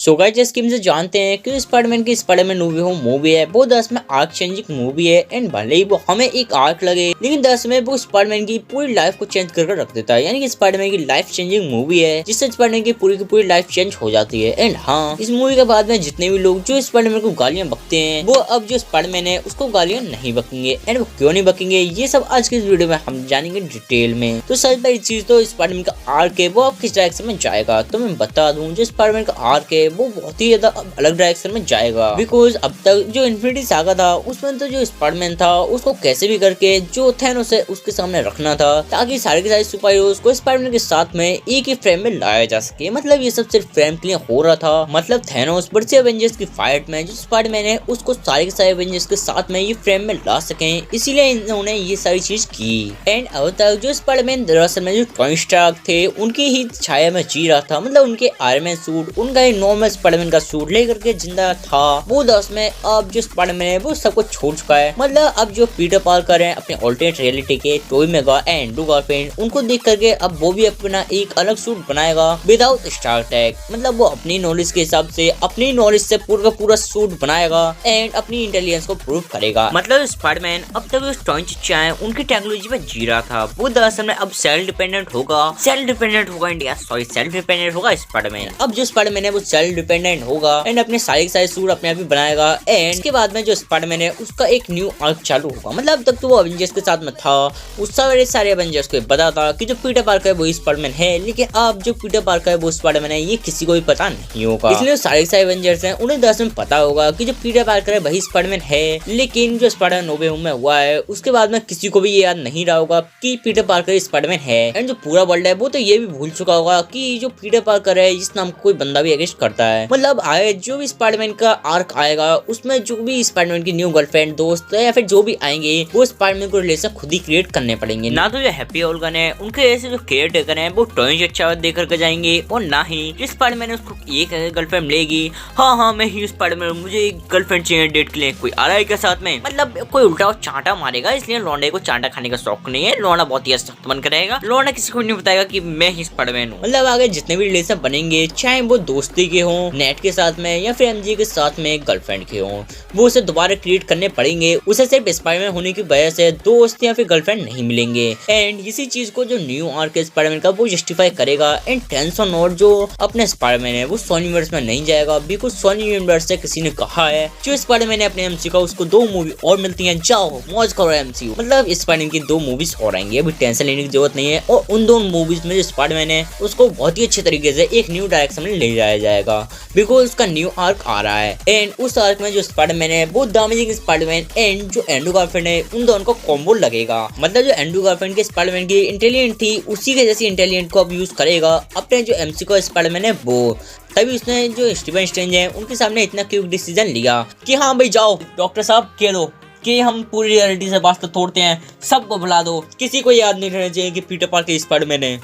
So guys, जैसे कि हम जानते हैं कि स्पाइडरमैन की स्पाइडरमैन मूवी है वो दस में आर्क चेंजिंग मूवी है। एंड भले ही वो हमें एक आर्क लगे, लेकिन दस में वो स्पाइडरमैन की पूरी लाइफ को चेंज कर रख देता है। यानी कि स्पाइडरमैन की लाइफ चेंजिंग मूवी है, जिससे स्पाइडरमैन की पूरी लाइफ चेंज हो जाती है। एंड हाँ, इस मूवी के बाद में जितने भी लोग जो स्पाइडरमैन को गालियां बकते हैं, वो अब जो स्पाइडरमैन है उसको गालियां नहीं बकेंगे। एंड वो क्यों नहीं बकेंगे, ये सब आज की इस वीडियो में हम जानेंगे डिटेल में। तो सच बात चीज, तो स्पाइडरमैन का आर्क है वो अब किस डायरेक्शन में जाएगा, तो मैं बता दूं जो स्पाइडरमैन का आर्क है वो बहुत ही ज्यादा अलग डायरेक्शन में जाएगा। बिकॉज अब तक जो इन्फिनिटी सागा था उसमें तो जो स्पाइडरमैन था उसको कैसे भी करके जो थैनोस है उसके सामने रखना था, ताकि सारे के सारे सुपर हीरोज को स्पाइडरमैन के साथ में एक ही फ्रेम में लाया जा सके। मतलब ये सब सिर्फ फ्रेम के लिए हो रहा था। मतलब थैनोस बड़े एवेंजर्स की फाइट में जो स्पाइडरमैन है उसको सारे के सारे एवेंजर्स के साथ में ये फ्रेम में ला सके, इसीलिए इन्होंने ये सारी चीज की। एंड अब तक जो स्पाइडरमैन दरअसल में जो टोनी स्टार्क थे उनकी ही छाया में जी रहा था। मतलब उनके आयरन मैन सूट, उनका एक नॉर्मल स्पाइडरमैन का सूट लेकर के जिंदा था वो दस में। अब जो स्पाइडरमैन है वो सब कुछ छोड़ चुका है। मतलब अब जो पीटर पार्कर है अपने ऑल्टरनेट रियलिटी के Tobey Maguire and Andrew Garfield, उनको देख करके अब वो भी अपना एक अलग सूट बनाएगा विदाउट स्टार टैग। मतलब वो अपनी नॉलेज के हिसाब से, अपनी नॉलेज से पूरा सूट बनाएगा एंड अपनी इंटेलिजेंस को प्रूव करेगा। मतलब स्पाइडरमैन अब तक जो टोनी चिच्चा है उनकी टेक्नोलॉजी में जी रहा था, वो दरअसल में अब सेल्फ डिपेंडेंट होगा इंडिया, सॉरी सेल्फ डिपेंडेंट होगा स्पाइडरमैन। अब जो स्पाइडरमैन है वो सेल्फ डिपेंडेंट होगा एंड अपने सारे सूट अपने आप ही बनाएगा। एंड इसके बाद में जो स्पाइडरमैन है उसका एक न्यू आर्क चालू होगा। मतलब अब तक तो वो अवेंजर्स के साथ में था, उस सारे अवेंजर्स को पता था कि जो पीटर पार्कर है वो स्पाइडरमैन है, लेकिन अब जो पीटर पार्कर है वो स्पाइडरमैन है ये किसी को भी पता नहीं होगा। इसलिए सारे अवेंजर्स हैं उन्हें दरअसल में पता होगा कि जो पीटर पार्कर है वही स्पाइडरमैन है, लेकिन जो स्पाइडरमैन नो वे होम में हुआ है उसके बाद में किसी को भी ये याद नहीं रहा होगा कि पीटर पार्कर स्पाइडरमैन है। एंड जो पूरा वर्ल्ड है वो तो ये भी भूल चुका होगा कि जो पीटर पार्कर है इस नाम को कोई बंदा भी एग्जिस्ट करता है। मतलब आए जो भी स्पाइडरमैन का आर्क आएगा उसमें जो भी स्पाइडरमैन की न्यू गर्लफ्रेंड, दोस्त या फिर जो भी आएंगे वो स्पाइडरमैन को रिलेशन खुद ही क्रिएट करने पड़ेंगे। ना तो जो हैप्पी होलगन है उनके ऐसे जो केयर टेकर है वो टोनी अच्छा दे करके जाएंगे, और ना ही जो स्पाइडरमैन उसको एक गर्लफ्रेंड मिलेगी। हाँ मैं ही स्पाइडरमैन, मुझे एक गर्लफ्रेंड चाहिए डेट के लिए, कोई आ रहा है क्या साथ में। मतलब कोई उल्टा चांटा मारेगा, इसलिए लौंडे को चांटा खाने का शौक नहीं है। लौंडा बहुत ही सख्त मन करेगा, लौंडा किसी को नहीं बताएगा कि मैं ही स्पाइडरमैन हूँ। मतलब आगे जितने भी रिलेशन बनेंगे, चाहे वो दोस्ती के हों नेट के साथ में या फिर एमजी के साथ में गर्लफ्रेंड के हों, वो उसे दोबारा क्रिएट करने पड़ेंगे। उसे सिर्फ स्पाइडरमैन होने की वजह से दोस्त या फिर गर्लफ्रेंड नहीं मिलेंगे। एंड इसी चीज को जो न्यू आर्क है स्पाइडरमैन का वो जस्टिफाई करेगा। एंड टेंशन नोट जो अपने स्पाइडरमैन है वो सोनी यूनिवर्स में नहीं जाएगा, बिकॉज सोनी यूनिवर्स से किसी ने कहा है जो स्पाइडरमैन है अपने एमसीयू का उसको 2 मूवी और मिलती हैं, जाओ मौज करो एमसीयू। मतलब स्पाइडरमैन की 2 मूवीज और आएंगी, अभी टेंशन लेने की जरूरत नहीं है। और उन 2 मूवीज में जो स्पाइडरमैन है उसको बहुत ही अच्छे तरीके से एक न्यू डायरेक्शन में ले जाया जाएगा, बिकॉज उसका न्यू आर्क आ रहा है। एंड उस आर्क में जो स्पाइडरमैन है वो द अमेजिंग स्पाइडरमैन एंड जो एंड्रू गारफील्ड है उन दोनों को कॉम्बो लगेगा। मतलब जो एंड्रू गारफील्ड के स्पाइडरमैन की इंटेलिजेंट थी उसी के जैसी इंटेलिजेंट को अब यूज करेगा अपने जो एमसी को स्पाइडरमैन है वो। तभी उसने जो स्टीवन स्ट्रेंज है उनके सामने इतना क्विक डिसीजन लिया कि हाँ भाई जाओ डॉक्टर साहब कह दो कि हम पूरी रियलिटी से वास्ता तोड़ते हैं, सबको बुला दो, किसी को याद नहीं रहना चाहिए कि पीटर पार्कर स्पाइडरमैन है।